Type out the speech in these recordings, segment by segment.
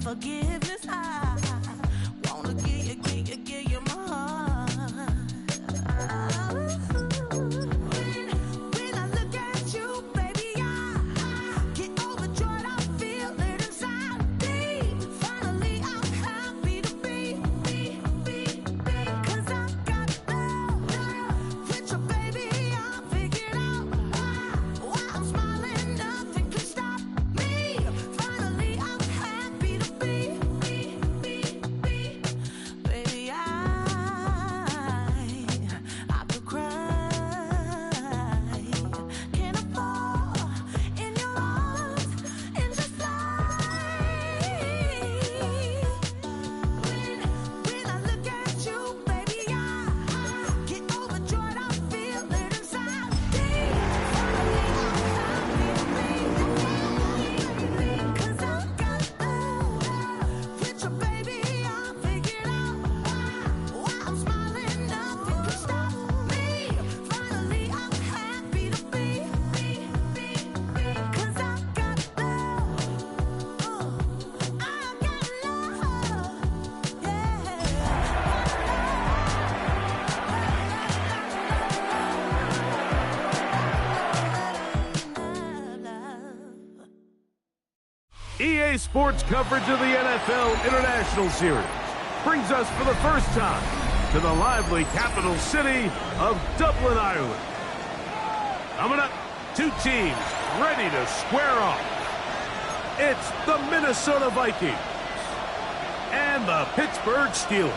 forgiveness. I wanna give you my heart. When I look at you, baby, I get overjoyed. I feel it inside me. Finally, I'm happy to be. 'Cause I got love with your baby. I figured out why I'm smiling. Nothing can stop me. Finally, I'm happy to be. Baby, I could cry. Can I fall in your arms and just fly? When I look at you, baby, I get overjoyed. I feel it inside me. Finally, I'm happy to be. 'Cause I got love with your baby. I figured out why I'm smiling. Nothing can stop me. Finally, I'm happy to be. 'Cause I got love. I got love. EA Sports coverage of the NFL International Series brings us for the first time to the lively capital city of Dublin, Ireland. Coming up, two teams ready to square off. It's the Minnesota Vikings and the Pittsburgh Steelers.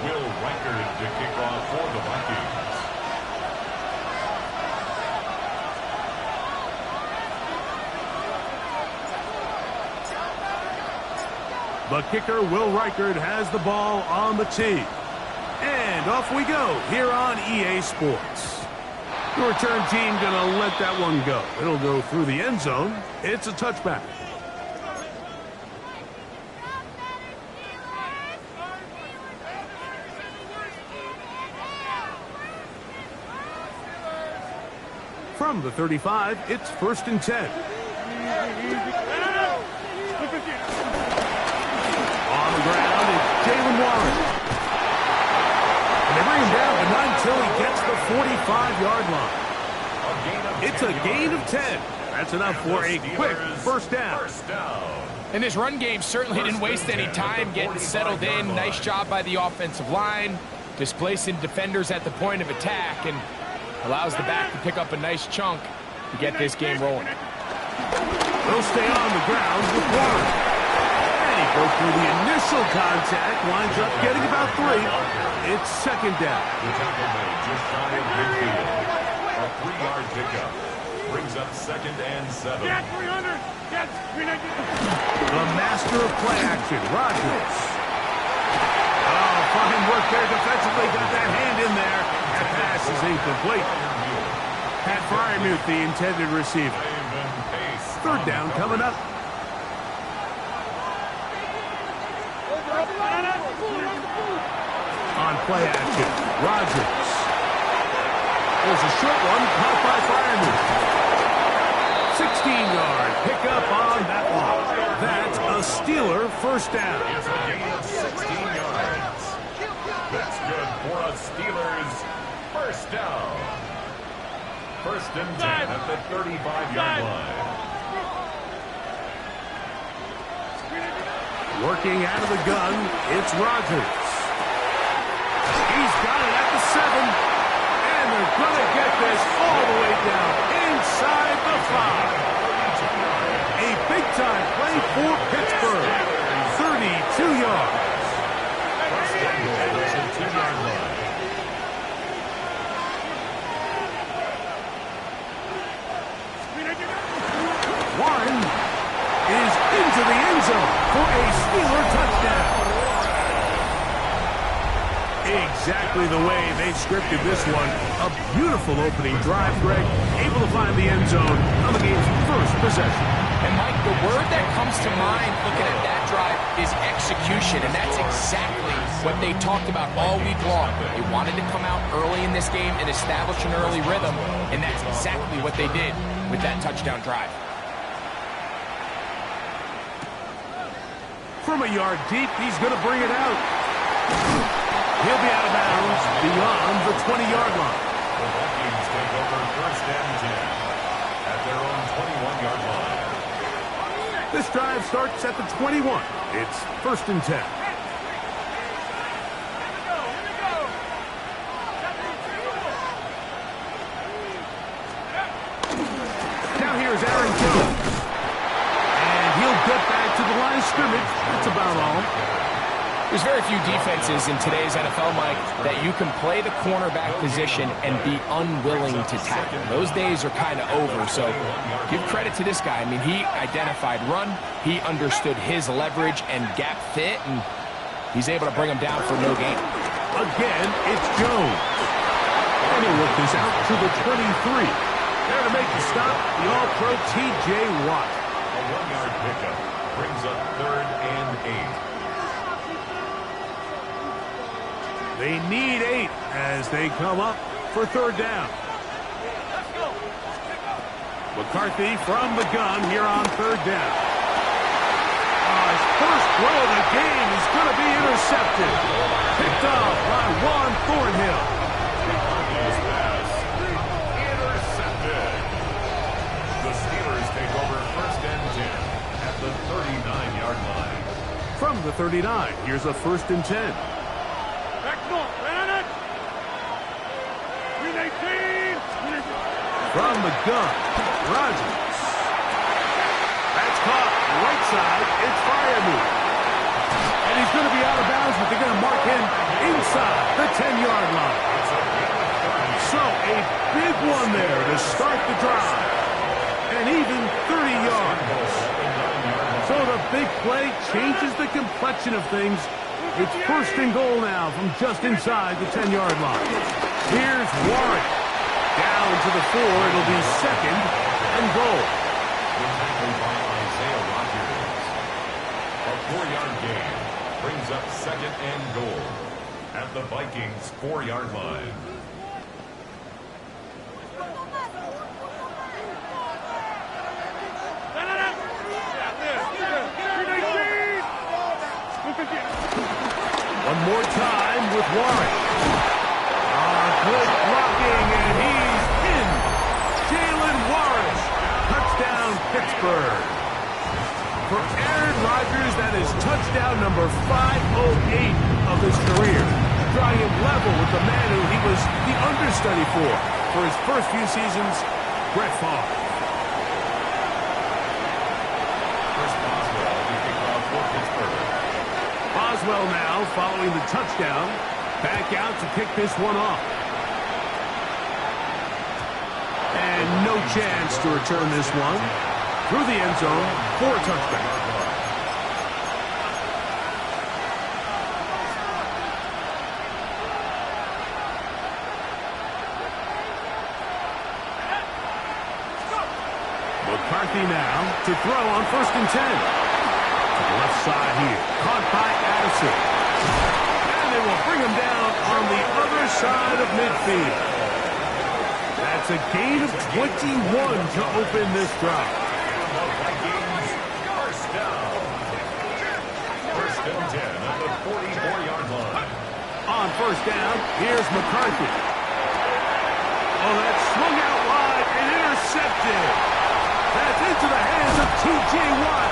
Will Reichard to kick off for the Vikings. The kicker, Will Reichard, has the ball on the tee. And off we go here on EA Sports. The return team going to let that one go. It'll go through the end zone. It's a touchback. From the 35, it's 1st and 10. On the ground, it's Jalen Warren. And they bring him down, but not until he gets the 45-yard line. It's a gain of 10. That's enough for a quick first down. And this run game certainly didn't waste any time getting settled in. Nice job by the offensive line, displacing defenders at the point of attack, and allows the back to pick up a nice chunk to get this game rolling. They'll stay on the ground with Warren. And he goes through the initial contact, winds up getting about 3. It's second down. The tackle made just shy of midfield. A 3-yard pickup brings up 2nd and 7. The master of play action, Rodgers. Oh, fine work there defensively. Got that hand in there. That pass is incomplete. Pat Fryermuth, the intended receiver. 3rd down coming up. On play action, Rodgers. There's a short one caught by Fryermuth. 16-yard pickup on that one. That's a Steeler first down. It's a gain of 16 yards. That's good for a Steelers first down. 1st and 10 at the 35-yard line. Working out of the gun, it's Rodgers. He's got it at the 7. And they're going to get this all the way down inside the 5. A big-time play for Pittsburgh. 32 yards. First and goal is the 2-yard line. Warren is into the end zone for a Steeler touchdown. Exactly the way they scripted this one. A beautiful opening drive, Greg. Able to find the end zone on the game's first possession. And Mike, the word that comes to mind looking at that drive is execution, and that's exactly what they talked about all week long. They wanted to come out early in this game and establish an early rhythm, and that's exactly what they did with that touchdown drive. From a yard deep, he's going to bring it out. He'll be out of bounds beyond the 20-yard line. The Vikings take over first and 10 at their own 21-yard line. This drive starts at the 21. It's first and 10. Now here's Aaron Jones. And he'll get back to the line of scrimmage. That's about all. There's very few defenses in today's NFL, Mike, that you can play the cornerback position and be unwilling to tackle. Those days are kind of over, so give credit to this guy. I mean, he identified run, he understood his leverage and gap fit, and he's able to bring him down for no gain. Again, it's Jones. And he'll work this out to the 23. There to make the stop, the All-Pro T.J. Watt. A 1-yard pickup brings up third and 8. They need 8 as they come up for third down. McCarthy from the gun here on third down. His first throw of the game is going to be intercepted. Picked off by Juan Thornhill. McCarthy's pass intercepted. The Steelers take over first and 10 at the 39-yard line. From the 39, here's a first and 10. From the gun, Rodgers. That's caught right side. It's Firemove. And he's going to be out of bounds, but they're going to mark him inside the 10-yard line. So a big one there to start the drive. And even 30 yards. So the big play changes the complexion of things. It's first and goal now from just inside the 10-yard line. Here's Warren. Down to the 4, it'll be second and goal. By Isaiah Rodgers. A 4-yard gain brings up second and goal at the Vikings' 4-yard line. One more time with Warren. Good blocking, and he's in. Jalen Warren. Touchdown, Pittsburgh. For Aaron Rodgers, that is touchdown number 508 of his career. Drawing him level with the man who he was the understudy for his first few seasons, Brett Favre. First Boswell to kick off for Pittsburgh. Boswell now following the touchdown. Back out to kick this one off. And no chance to return this one through the end zone for a touchback. McCarthy now to throw on first and 10. To the left side here. Caught by Addison. And they will bring him down on the other side of midfield. That's a gain of 21 to open this drive. Vikings first down. First and 10 at the 44-yard line. On first down, here's McCarthy. Oh, that's swung out wide and intercepted. That's into the hands of T.J. Watt.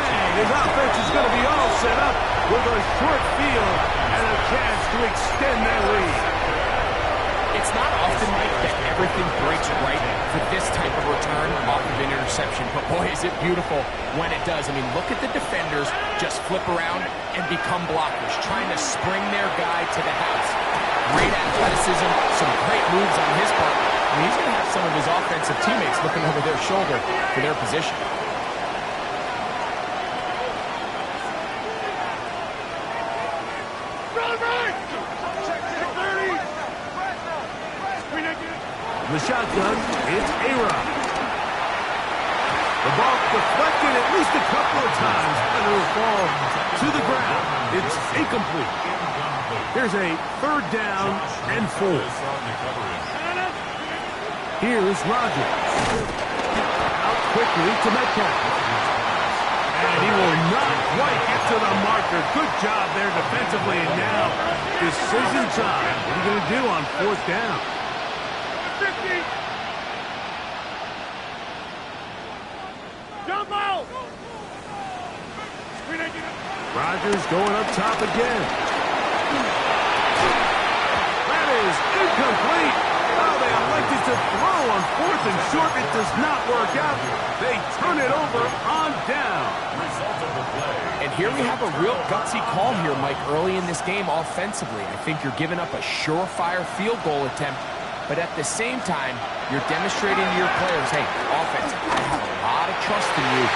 And his offense is going to be all set up with a short field and a chance to extend their lead. It's not often, Mike, that everything breaks right for this type of return off of an interception. But boy, is it beautiful when it does. I mean, look at the defenders just flip around and become blockers, trying to spring their guy to the house. Great athleticism, some great moves on his part. And he's going to have some of his offensive teammates looking over their shoulder for their position. The shotgun, it's A-Rod. The ball deflected at least a couple of times, and it will fall to the ground. It's incomplete. Here's a third down and 4. Here's Rodgers. Out quickly to Metcalf. And he will not quite get to the marker. Good job there defensively. And now, decision time. What are you going to do on 4th down? 50. Jump out. Rodgers going up top again. That is incomplete. Oh, they elected to throw on 4th and short. It does not work out. They turn it over on down. Result of the play. And here we have a real gutsy call here, Mike, early in this game offensively. I think you're giving up a surefire field goal attempt, but at the same time, you're demonstrating to your players, hey, offense, I have a lot of trust in you.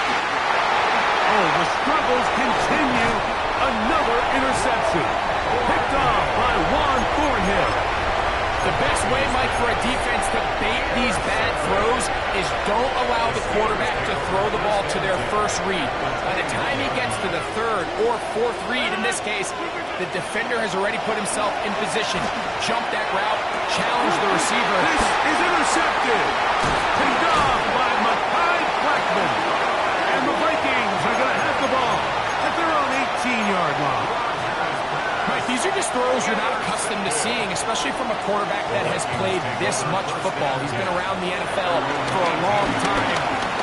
Oh, the struggles continue. Another interception. Picked off by Juan Thornhill. The best way, Mike, for a defense to bait these bad throws is don't allow the quarterback to throw the ball to their first read. By the time he gets to the 3rd or 4th read, in this case, the defender has already put himself in position. Jump that route, challenge the receiver. This is intercepted. Picked off by Mekhi Blackman. And the Vikings are going to have the ball at their own 18-yard line. Mike, these are just throws you're not accustomed to seeing, especially from a quarterback that has played this much football. He's been around the NFL for a long time.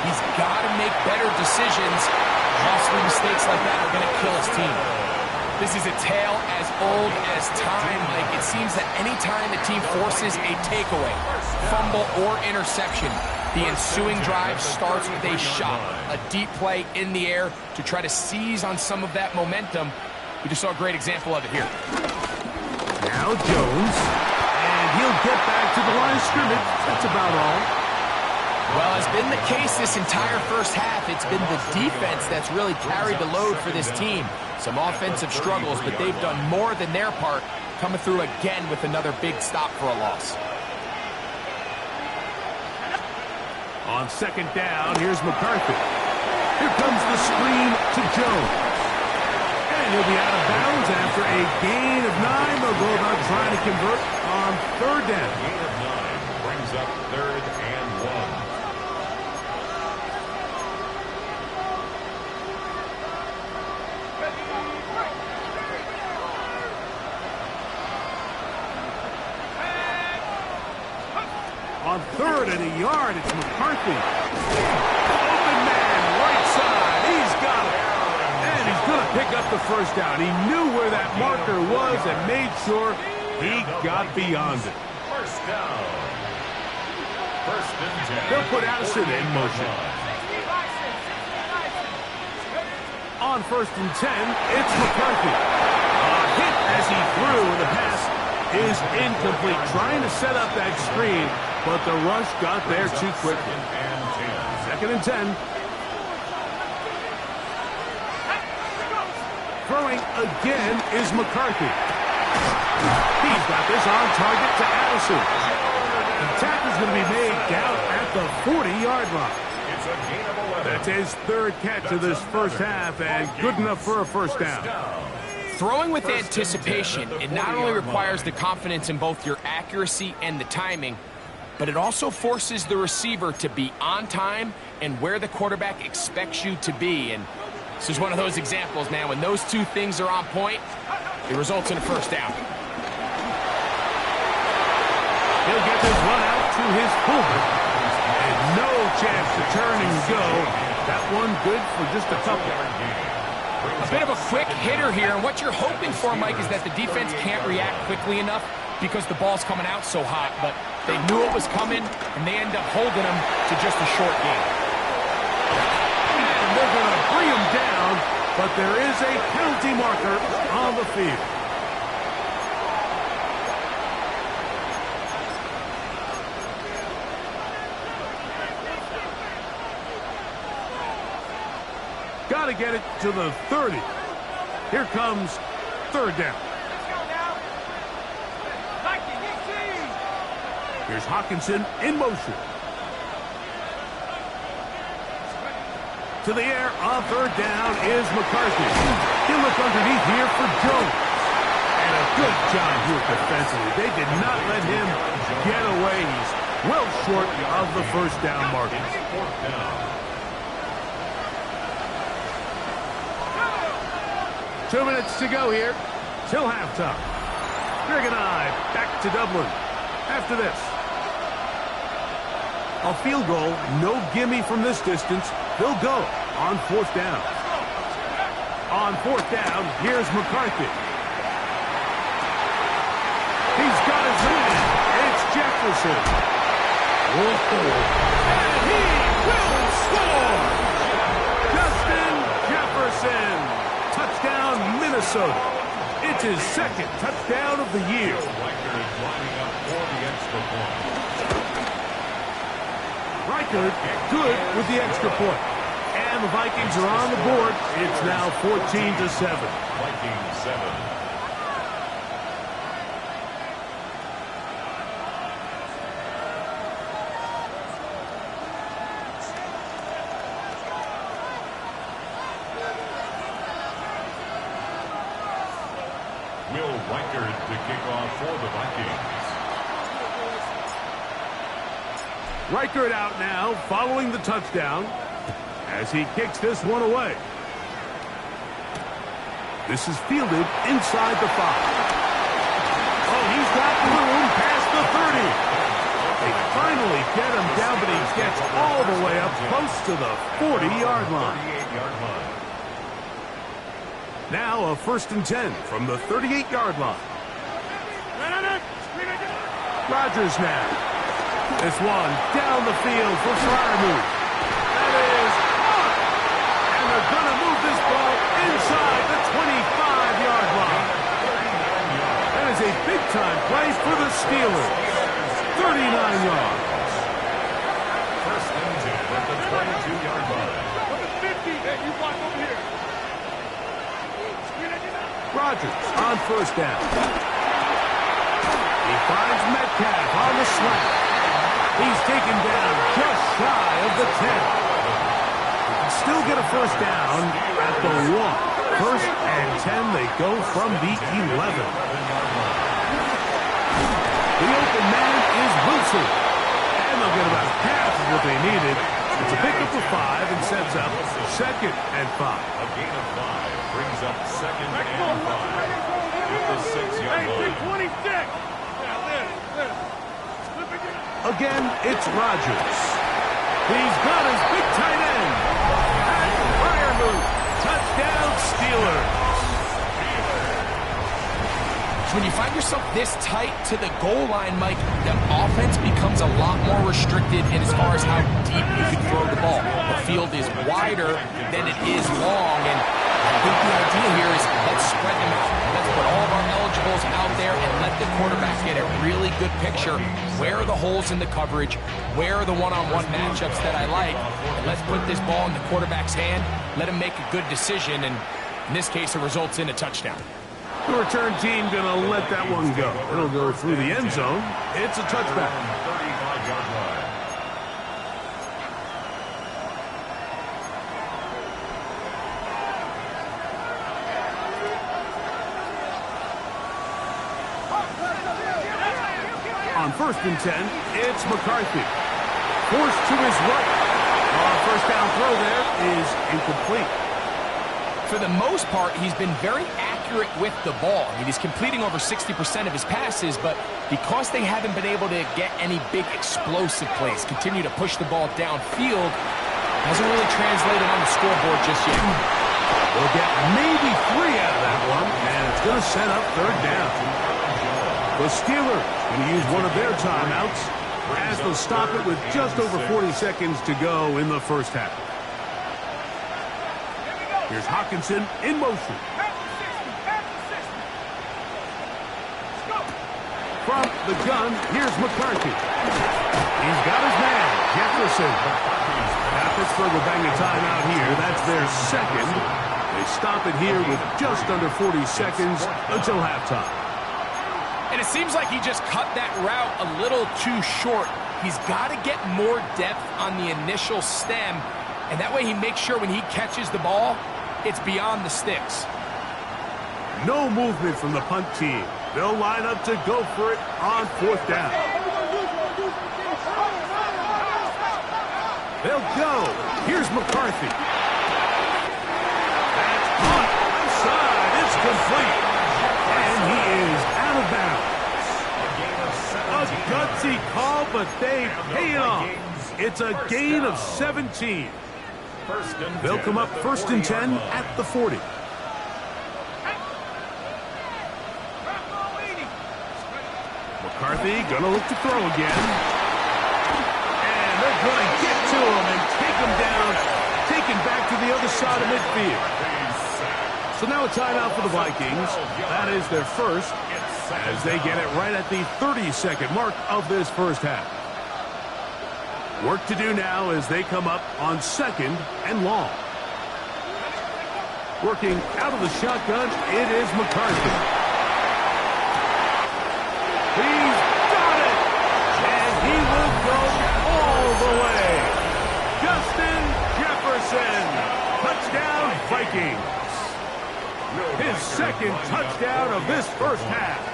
He's got to make better decisions. Costly mistakes like that are going to kill his team. This is a tale as old as time, Mike. It seems that any time a team forces a takeaway, fumble, or interception, the ensuing drive starts with a shot, a deep play in the air to try to seize on some of that momentum. We just saw a great example of it here. Now Jones, and he'll get back to the line of scrimmage. That's about all. Well, as been the case this entire first half, it's been the defense that's really carried the load for this team. Some offensive struggles, but they've done more than their part, coming through again with another big stop for a loss. On 2nd down, here's McCarthy. Here comes the screen to Jones. And he'll be out of bounds after a gain of 9. They'll go about trying to convert on 3rd down. Gain of 9 brings up 3rd and 1. On 3rd and a yard, it's McCarthy. Open man, right side. He's got it. And he's going to pick up the 1st down. He knew where that marker was and made sure he got beyond it. 1st down. 1st and 10. They'll put Addison in motion. On 1st and 10, it's McCarthy. A hit as he threw, and the pass is incomplete. Trying to set up that screen, but the rush got there too quickly. 2nd and 10. Throwing again is McCarthy. He's got this on target to Addison. The tackle's going to be made down at the 40-yard line. It's a gain of 11. That's his 3rd catch of this first half, and good enough for a 1st down. Throwing with anticipation, it not only requires the confidence in both your accuracy and the timing, but it also forces the receiver to be on time and where the quarterback expects you to be. And this is one of those examples, man. When those two things are on point, it results in a 1st down. He'll get this one out to his fullback. And no chance to turn and go. That one good for just a couple. A bit of a quick hitter here, and what you're hoping for, Mike, is that the defense can't react quickly enough because the ball's coming out so hot. But they knew it was coming, and they end up holding them to just a short gain. And they're going to bring him down, but there is a penalty marker on the field. Got to get it to the 30. Here comes 3rd down. Here's Hawkinson in motion. To the air on 3rd down is McCarthy. He'll look underneath here for Jones. And a good job here defensively. They did not let him get away. He's well short of the first down marker. Fourth down. 2 minutes to go here till halftime. Greg and I back to Dublin after this. A field goal, no gimme from this distance. They'll go on fourth down. On fourth down, here's McCarthy. He's got his man. It's Jefferson. Whoa. And he will score! Justin Jefferson. Touchdown, Minnesota. It's his second touchdown of the year. Reichert is lining up for the extra point. Reichert good with the extra point. And the Vikings are on the board. It's now 14-7. Vikings 7. Will Reichert to kick off for the Vikings. Reichert out now following the touchdown as he kicks this one away. This is fielded inside the 5. Oh, he's got room past the 30. They finally get him down, but he gets all the way up close to the 40-yard line. 38-yard line. Now a 1st and 10 from the 38-yard line. Rodgers now. This one down the field for Freiermuth. That is caught. And they're going to move this ball inside the 25-yard line. That is a big-time play for the Steelers. 39 yards. 1st and 10 at the 22-yard line. Rodgers on 1st down. He finds Metcalf on the slant. He's taken down just shy of the 10. He can still get a 1st down at the 1. 1st and 10, they go from the 11. The open man is Wilson. And they'll get about half of what they needed. It's a pickup of 5 and sets up 2nd and 5. A gain of 5 brings up 2nd and 5 with the 6-yard line. Again, it's Rodgers. He's got his big tight end. And Freiermuth. Touchdown, Steelers. So when you find yourself this tight to the goal line, Mike, the offense becomes a lot more restricted in as far as how deep you can throw the ball. The field is wider than it is long, and I think the idea here is let's spread them out. Let's put all of our eligibles out there and let the quarterback get a really good picture. Where are the holes in the coverage? Where are the one-on-one matchups that I like? And let's put this ball in the quarterback's hand. Let him make a good decision, and in this case, it results in a touchdown. The return team going to let that one go. It'll go through the end zone. It's a touchback. 35-yard line. On 1st and 10, it's McCarthy. Forced to his right. 1st down throw there is incomplete. For the most part, he's been very accurate with the ball. I mean, he's completing over 60% of his passes, but because they haven't been able to get any big explosive plays, continue to push the ball downfield, hasn't really translated on the scoreboard just yet. They'll get maybe 3 out of that one, and it's going to set up 3rd down. The Steelers going to use one of their timeouts as they'll stop it with just over 40 seconds to go in the 1st half. Here's Hawkinson in motion. From the gun, here's McCarthy. He's got his man, Jefferson. Now Pittsburgh will bang a timeout here. That's their 2nd. They stop it here with just under 40 seconds until halftime. And it seems like he just cut that route a little too short. He's got to get more depth on the initial stem, and that way he makes sure when he catches the ball, it's beyond the sticks. No movement from the punt team. They'll line up to go for it on 4th down. They'll go. Here's McCarthy. That's caught. Outside. It's complete. And he is out of bounds. A gutsy call, but they pay it off. It's a gain of 17. They'll come up 1st and 10 at the 40. McCarthy gonna look to throw again. And they're gonna get to him and take him down, taken back to the other side of midfield. So now a timeout for the Vikings. That is their first, as they get it right at the 30-second mark of this first half. Work to do now as they come up on 2nd and long. Working out of the shotgun, it is McCarthy. He's got it! And he will go all the way. Justin Jefferson. Touchdown, Vikings. His 2nd touchdown of this first half.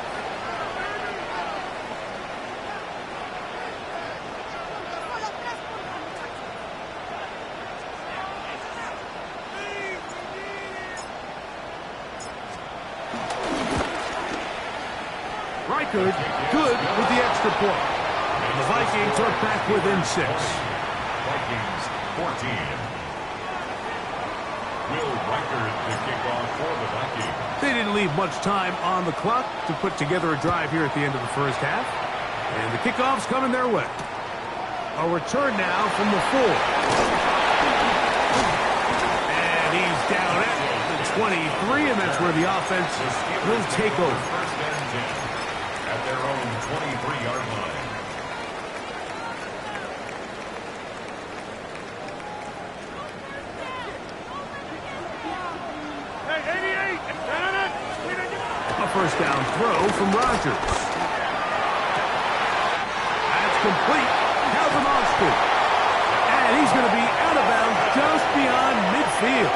Reichard, good with the extra point. And the Vikings are back within 6. Vikings 14. Will Reichard the kickoff for the Vikings. They didn't leave much time on the clock to put together a drive here at the end of the first half. And the kickoff's coming their way. A return now from the 4. And he's down at the 23, and that's where the offense will take over. 1st and 10 at their own 23-yard line. A first down throw from Rodgers. That's complete. Calvin Austin. And he's going to be out of bounds just beyond midfield.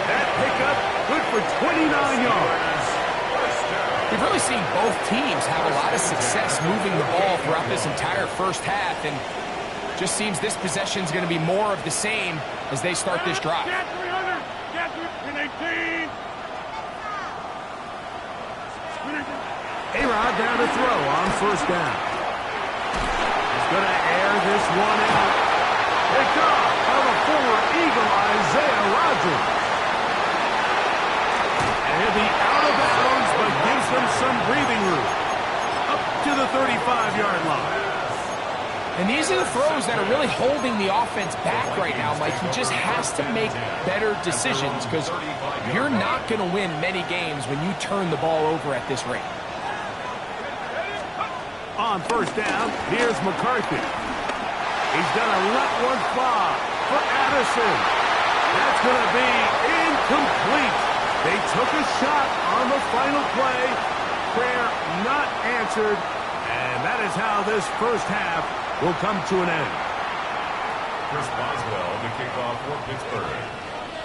That pickup good for 29 yards. We've really seen both teams have a lot of success moving the ball throughout this entire first half, and just seems this possession is going to be more of the same as they start this drive. A-Rod down to throw on 1st down. He's going to air this one out. Picked off by the former Eagle, Isaiah Rodgers. And he'll be out of bounds, but gives them some breathing room. Up to the 35-yard line. And these are the throws that are really holding the offense back right now, Mike. He just has to make better decisions because you're not going to win many games when you turn the ball over at this rate. On 1st down, here's McCarthy. He's going to let one fly for Addison. That's going to be incomplete. They took a shot on the final play. Prayer not answered. And that is how this first half will come to an end. Chris Boswell to kick off for Pittsburgh.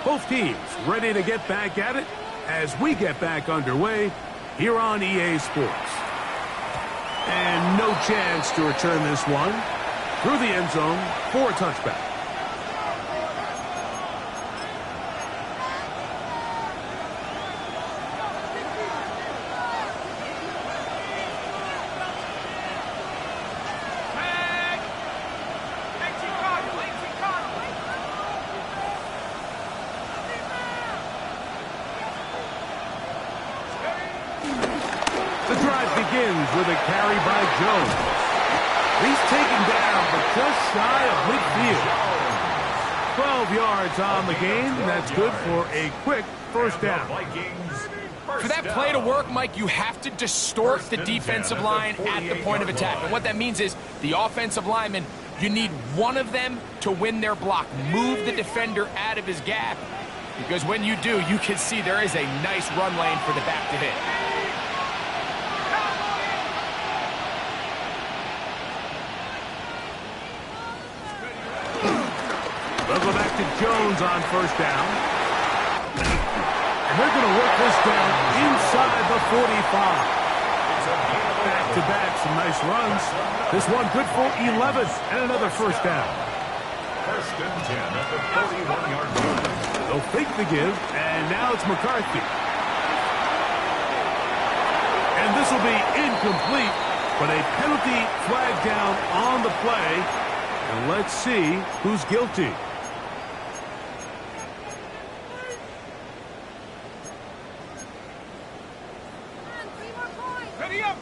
Both teams ready to get back at it as we get back underway here on EA Sports. And no chance to return this one through the end zone for a touchback. The drive begins with a carry by Jones. He's taken down, but just shy of midfield. 12 yards on the game. That's good for a quick first down. For that play to work, Mike, you have to distort the defensive line at the point of attack. And what that means is the offensive lineman, you need one of them to win their block. Move the defender out of his gap. Because when you do, you can see there is a nice run lane for the back to hit. They'll go back to Jones on first down. And they're going to work this down inside the 45. Back-to-back, some nice runs. This one good for 11 and another first down. First and 10 at the 31-yard line. They'll fake the give, and now it's McCarthy. And this will be incomplete, but a penalty flag down on the play. And let's see who's guilty. Ready up.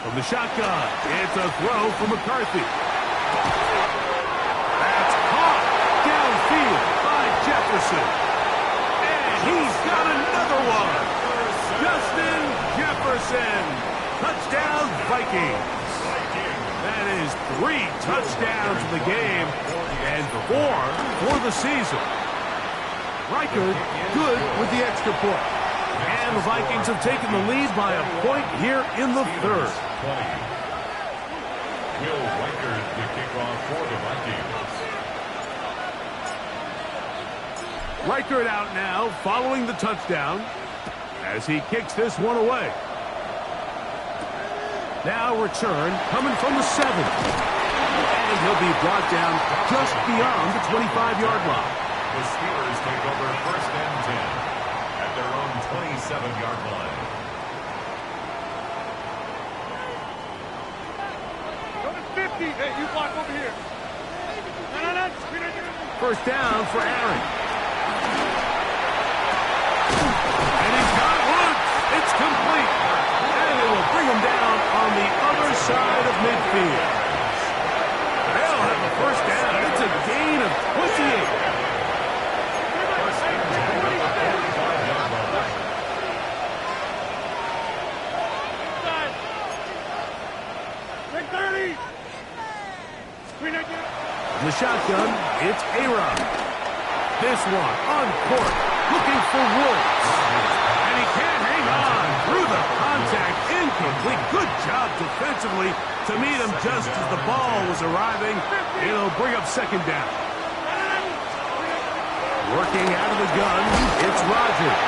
From the shotgun, it's a throw for McCarthy. That's caught downfield by Jefferson. And he's got another one. Justin Jefferson. Touchdown, Vikings. That is 3 touchdowns in the game and 4 for the season. Riker good with the extra point. And the Vikings have taken the lead by a point here in the third. 20. Will Riker to kick off for the Vikings. Reichert out now following the touchdown as he kicks this one away. Now return coming from the 7. And he'll be brought down just beyond the 25-yard line. The Steelers take over first and 10 at their own 27-yard line. Go to 50. Hey, you block over here. No. First down for Aaron. And he's got one. It's complete. And it will bring him down on the other side of midfield. They'll have the first down. It's a gain of 28. First and 10 at the 45-yard line. Take 30. The shotgun, it's A-Rod. This one on court, looking for Woods. And he can't hang on through the contact. Incomplete. Good job defensively to meet him just as the ball was arriving. It'll bring up second down. Working out of the gun, it's Rodgers.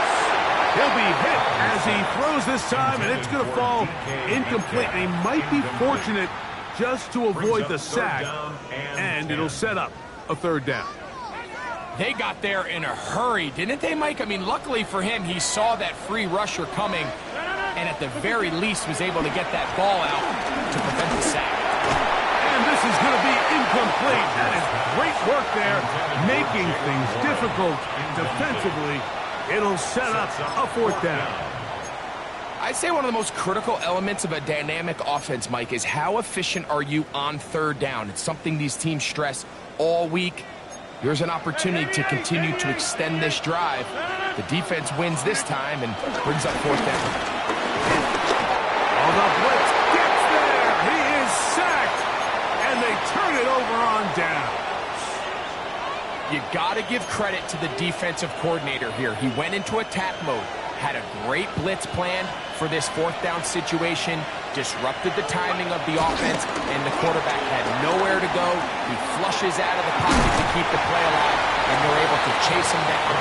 He'll be hit as he throws this time, and it's going to fall incomplete. And he might be fortunate just to avoid the sack, and it'll set up a third down. They got there in a hurry, didn't they, Mike? I mean, luckily for him, he saw that free rusher coming, and at the very least was able to get that ball out to prevent the sack. And this is going to be incomplete. That is great work there, making things difficult defensively. It'll set up a fourth down. I'd say one of the most critical elements of a dynamic offense, Mike, is how efficient are you on third down? It's something these teams stress all week. Here's an opportunity to continue to extend this drive. The defense wins this time and brings up fourth down. Oh, the blitz gets there. He is sacked, and they turn it over on down. You got to give credit to the defensive coordinator here. He went into attack mode, had a great blitz plan for this fourth down situation, disrupted the timing of the offense, and the quarterback had nowhere to go. He flushes out of the pocket to keep the play alive, and they're able to chase him down,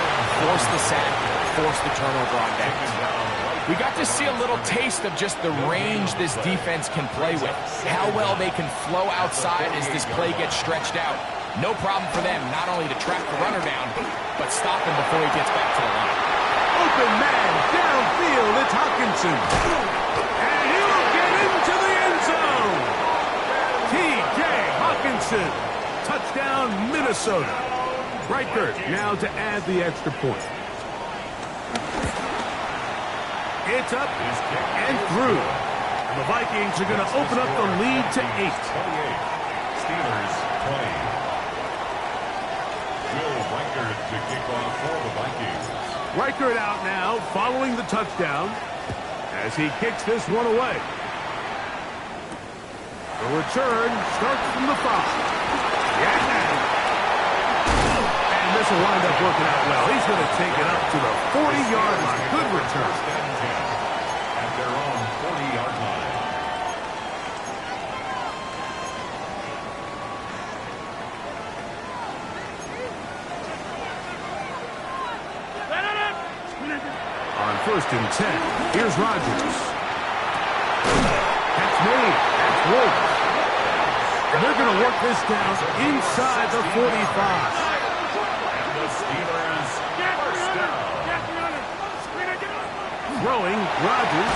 force the sack, force the turnover on downs. We got to see a little taste of just the range this defense can play with, how well they can flow outside as this play gets stretched out. No problem for them not only to track the runner down, but stop him before he gets back to the line. Open man downfield, it's Hawkinson. And he'll get into the end zone. T.J. Hawkinson. Touchdown, Minnesota. Reichert now to add the extra point. It's up and through. And the Vikings are going to open up the lead to 8. 28. Steelers 20. Will Reichert to kick off for the Vikings. Reichert out now following the touchdown as he kicks this one away. The return starts from the 5. Yeah. And this will wind up working out well. He's going to take it up to the 40-yard line. Good return. At their own 40-yard line. On first and 10, here's Rodgers. That's made. That's Wolves. And they're going to work this down inside the 45. And the Steelers first down. Throwing Rodgers.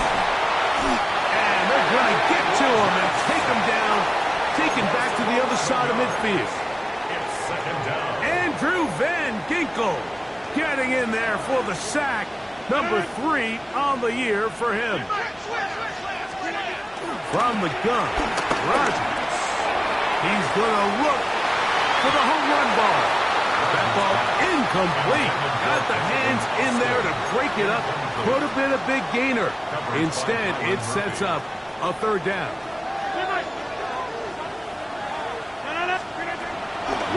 And they're going to get to him and take him down. Taken back to the other side of midfield. It's second down. Andrew Van Ginkel getting in there for the sack. Number 3 on the year for him. From the gun, Rodgers. He's going to look for the home run ball. That ball incomplete. Got the hands in there to break it up. Could have been a big gainer. Instead, it sets up a third down.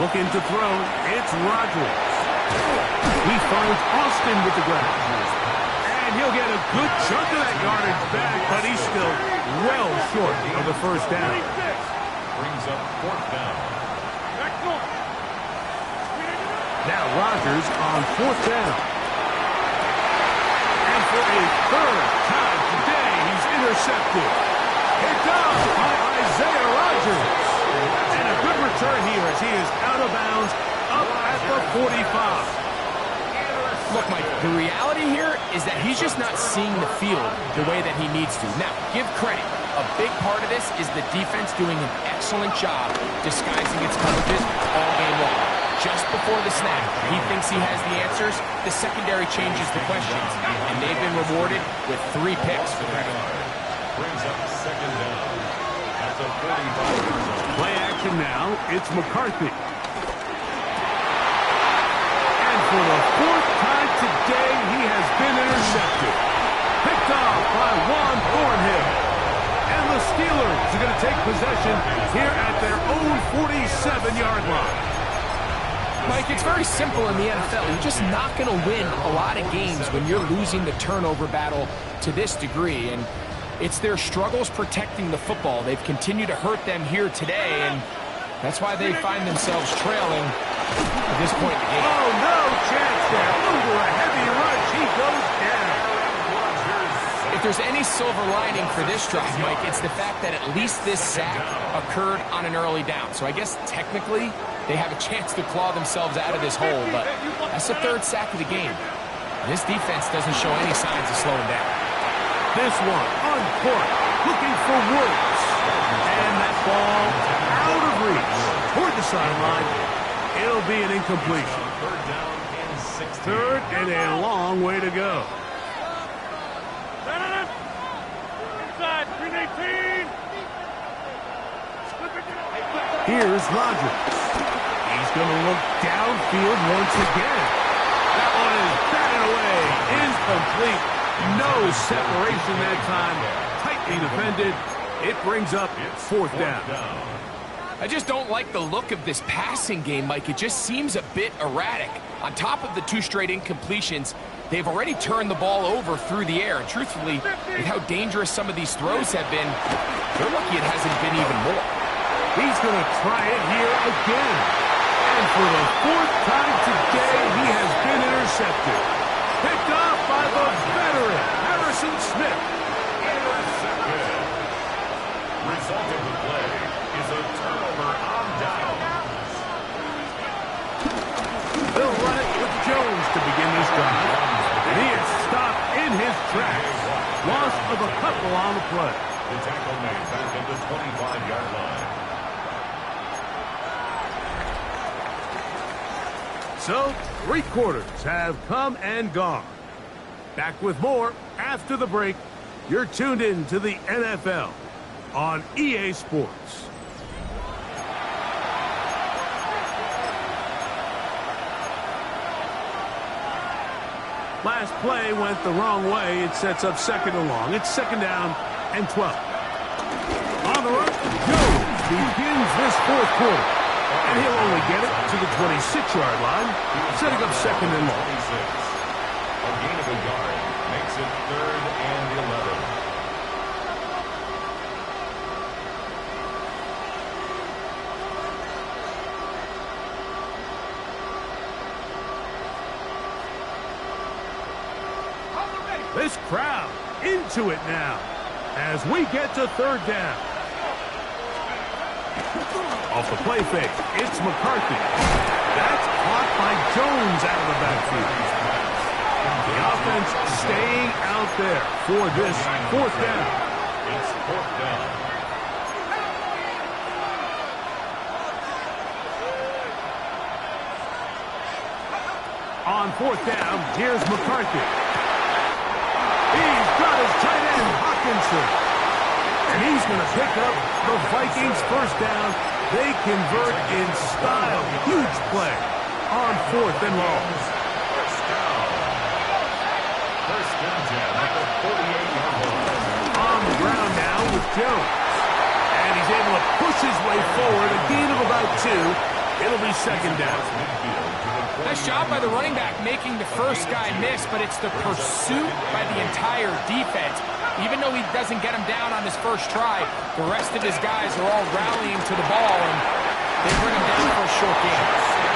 Looking to throw, it's Rodgers. He finds Austin with the grab. And he'll get a good chunk of that yardage back, but he's still well short of the first down. Brings up fourth down. Now Rodgers on fourth down. And for a third time today, he's intercepted. Hit down by Isaiah Rodgers. And a good return here as he is out of bounds up at the 45. Look, Mike, the reality here is that he's just not seeing the field the way that he needs to. Now, give credit. A big part of this is the defense doing an excellent job disguising its coverages all game long. Just before the snap, he thinks he has the answers. The secondary changes the questions, and they've been rewarded with 3 picks for credit. Brings up second down at the 45. Play action now. It's McCarthy. And for the 4th time today, he has been intercepted. Picked off by Juan Thornhill. And the Steelers are going to take possession here at their own 47-yard line. Mike, it's very simple in the NFL. You're just not going to win a lot of games when you're losing the turnover battle to this degree. And it's their struggles protecting the football. They've continued to hurt them here today, and that's why they find themselves trailing at this point in the game. Oh, no chance there. Over a heavy rush, he goes down. If there's any silver lining for this drive, Mike, it's the fact that at least this sack occurred on an early down. So I guess technically they have a chance to claw themselves out of this hole, but that's the 3rd sack of the game. And this defense doesn't show any signs of slowing down. This one uncorked, looking for Woods. And that ball out of reach toward the sideline. It'll be an incompletion. Third down and 16. Third and a long way to go. Here's Rodgers. He's going to look downfield once again. That one is batted away. Incomplete. No separation that time. Tightly defended. It brings up 4th down. I just don't like the look of this passing game, Mike. It just seems a bit erratic. On top of the 2 straight incompletions, they've already turned the ball over through the air. And truthfully, with how dangerous some of these throws have been, they're lucky it hasn't been even more. He's going to try it here again. And for the 4th time today, he has been intercepted. Picked off by the veteran, Harrison Smith. Intercepted. Result of the play is a turnover on downs. They'll run it with Jones to begin this drive. And he is stopped in his tracks. Loss of a couple on the play. The tackle made back at the 25-yard line. So, 3 quarters have come and gone. Back with more after the break. You're tuned in to the NFL on EA Sports. Last play went the wrong way. It sets up 2nd and long. It's 2nd down and 12. On the run, Jones begins this 4th quarter. And he'll only get it to the 26-yard line, setting up 2nd and long. 26. A gain of a yard makes it 3rd and 11. This crowd into it now as we get to 3rd down. Off the play fake, it's McCarthy. That's caught by Jones out of the backfield. The offense staying out there for this fourth down. It's fourth down. On fourth down, here's McCarthy. He's got his tight end, Hawkinson. And he's going to pick up the Vikings' first down. They convert in style. Huge play on fourth and long. First down. First and 10 at the 48-yard line. On the ground now with Jones. And he's able to push his way forward. A gain of about 2. It'll be second down. Nice job by the running back making the first guy miss, but it's the pursuit by the entire defense. Even though he doesn't get him down on his first try, the rest of his guys are all rallying to the ball, and they bring him down for a short game.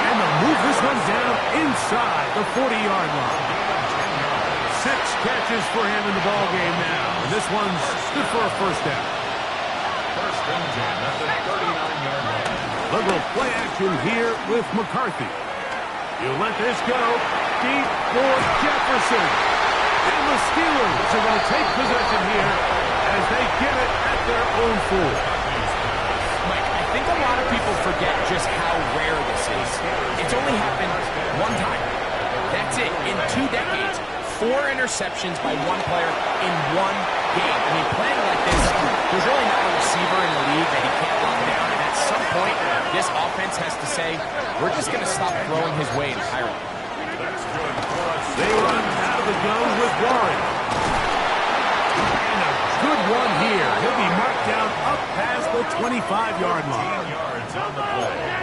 And they'll move this one down inside the 40-yard line. 6 catches for him in the ball game now. And this one's good for a first down. First and 10 at the 39-yard line. Little play action here with McCarthy. You let this go. Deep for Jefferson. And the Steelers are going to take possession here as they get it at their own 4. Mike, I think a lot of people forget just how rare this is. It's only happened one time. That's it. In 2 decades, 4 interceptions by one player in one game. I mean, playing like this, there's really not a receiver in the league that he can't lock down. And at some point, this offense has to say, we're just going to stop throwing his way entirely. They run out of the gun with Warren. And a good one here. He'll be marked down up past the 25-yard line. 10 yards on the play.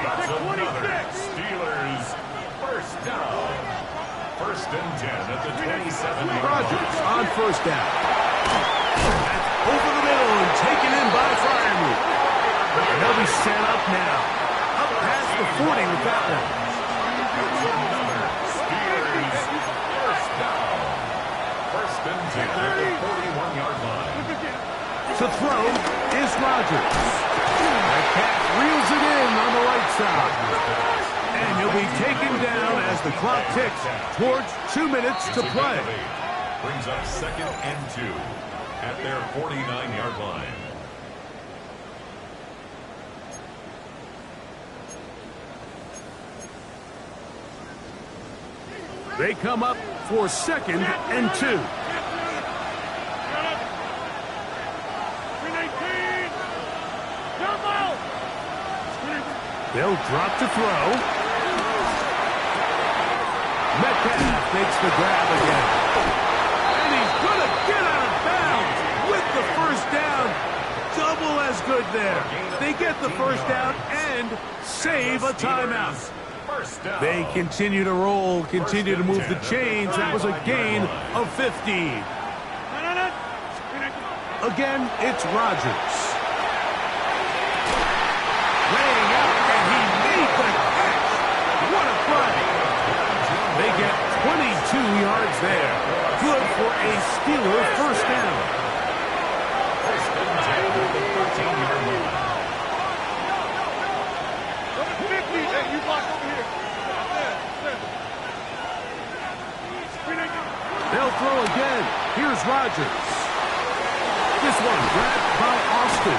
That's another Steelers first down. First and 10 at the 27-yard line. Rodgers on first down. That's over the middle and taken in by Fryermuth. And they'll be set up now. Up past the 40 with that one. Steelers first down. First and 10 at the 41-yard line. To throw is Rodgers. That catch reels it in on the right side. And he'll be taken down as the clock ticks towards 2 minutes to play. Brings up second and 2 at their 49-yard line. They come up for second and 2. They'll drop to throw. Metcalf makes the grab again. And he's going to get out of bounds with the first down. Double as good there. They get the first down and save a timeout. They continue to roll, continue to move the chains. That was a gain of 15. Again, it's Rodgers. Laying out, and he made the catch. What a play. They get 22 yards there. Good for a Steeler first down. First and 10 at the 13-yard line. They'll throw again. Here's Rodgers. This one grabbed by Austin.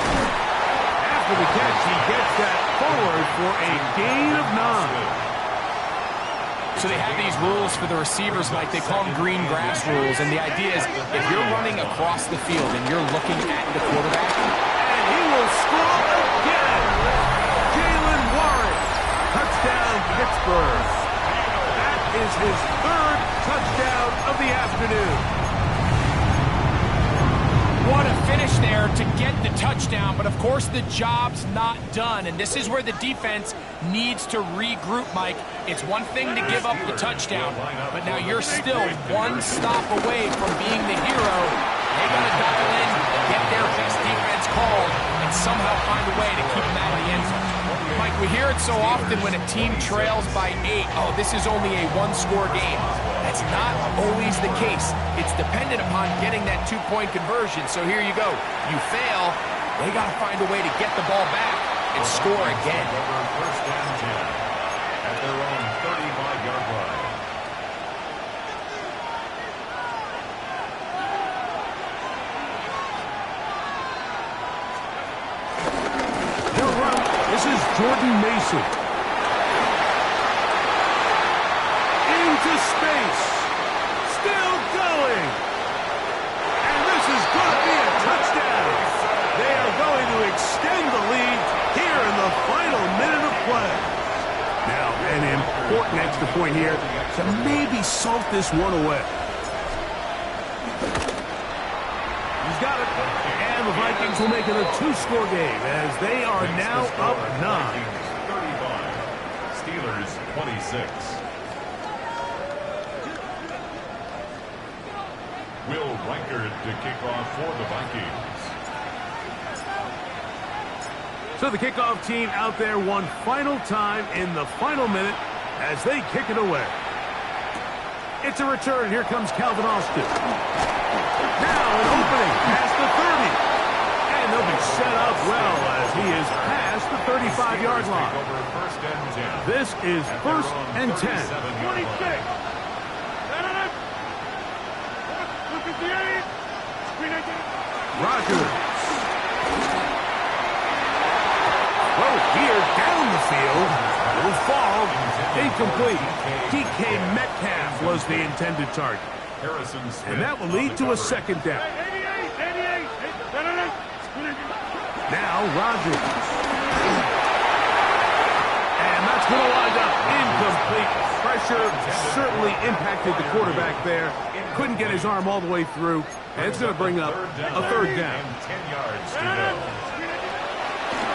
After the catch, he gets that forward for a gain of 9. So they have these rules for the receivers, Mike. They call them green grass rules. And the idea is if you're running across the field and you're looking at the quarterback, And he will score again. Jalen Warren. Touchdown, Pittsburgh. That is his 3rd touchdown of the afternoon. what a finish there to get the touchdown. But, of course, the job's not done. And this is where the defense needs to regroup, Mike. It's one thing to give up the touchdown, but now you're still one stop away from being the hero. They got to dial in, get their best defense called, and somehow find a way to keep them out of the end zone. Mike, we hear it so often when a team trails by 8. Oh, this is only a one-score game. That's not always the case. It's dependent upon getting that two-point conversion. So here you go. You fail, They got to find a way to get the ball back and score again. First and 10 at their own 35-yard line. They'll run. This is Jordan Mason. Into space. Still going. And this is going to be a touchdown. They are going to extend the lead here in the final minute of play. Now, an important extra point here to maybe salt this one away. He's got it. And the Vikings will make it a two-score game as they are now up 9. 35. Steelers 26. Will Reichert to kick off for the Vikings. So the kickoff team out there one final time in the final minute as they kick it away. It's a return. Here comes Calvin Austin. Now an opening past the 30. And they'll be set up well as he is past the 35-yard line. This is first and 10. 26. Rogers. Here down the field. Will fall. Incomplete. DK Metcalf was the intended target. And that will lead to a second down. Now Rogers. And that's going to wind up incomplete. Pressure certainly impacted the quarterback there. Couldn't get his arm all the way through. And it's going to bring up a third down. 10 yards to go.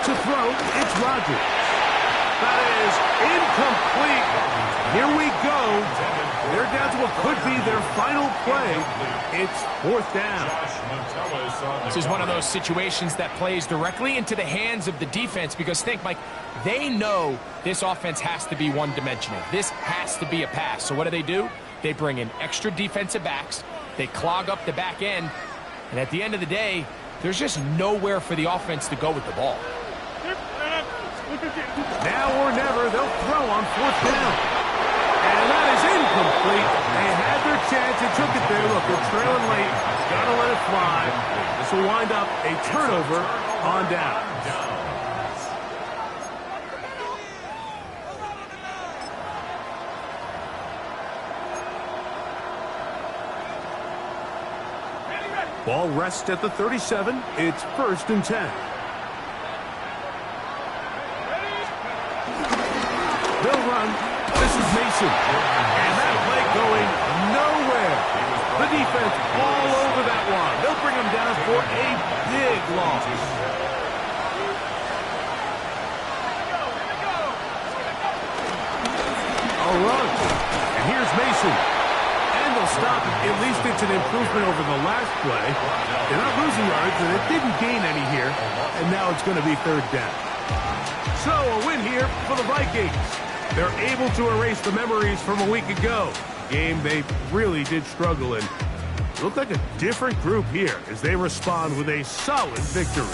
To throw, it's Rogers. That is incomplete. Here we go. They're down to what could be their final play. It's fourth down. This is one of those situations that plays directly into the hands of the defense because think, Mike, they know this offense has to be one-dimensional. This has to be a pass. So what do? They bring in extra defensive backs. They clog up the back end. And at the end of the day, there's just nowhere for the offense to go with the ball. Now or never, they'll throw on fourth down. And that is incomplete. They had their chance. They took it there. Look, they're trailing late. Got to let it fly. This will wind up a turnover on down. Ball rests at the 37. It's first and 10. They'll run. This is Mason. And that play going nowhere. The defense all over that one. They'll bring him down for a big loss. A run. And here's Mason. And they'll stop it. At least it's an improvement over the last play. They're not losing yards, and it didn't gain any here. And now it's going to be third down. So a win here for the Vikings. They're able to erase the memories from a week ago. Game they really did struggle in. Looked like a different group here as they respond with a solid victory.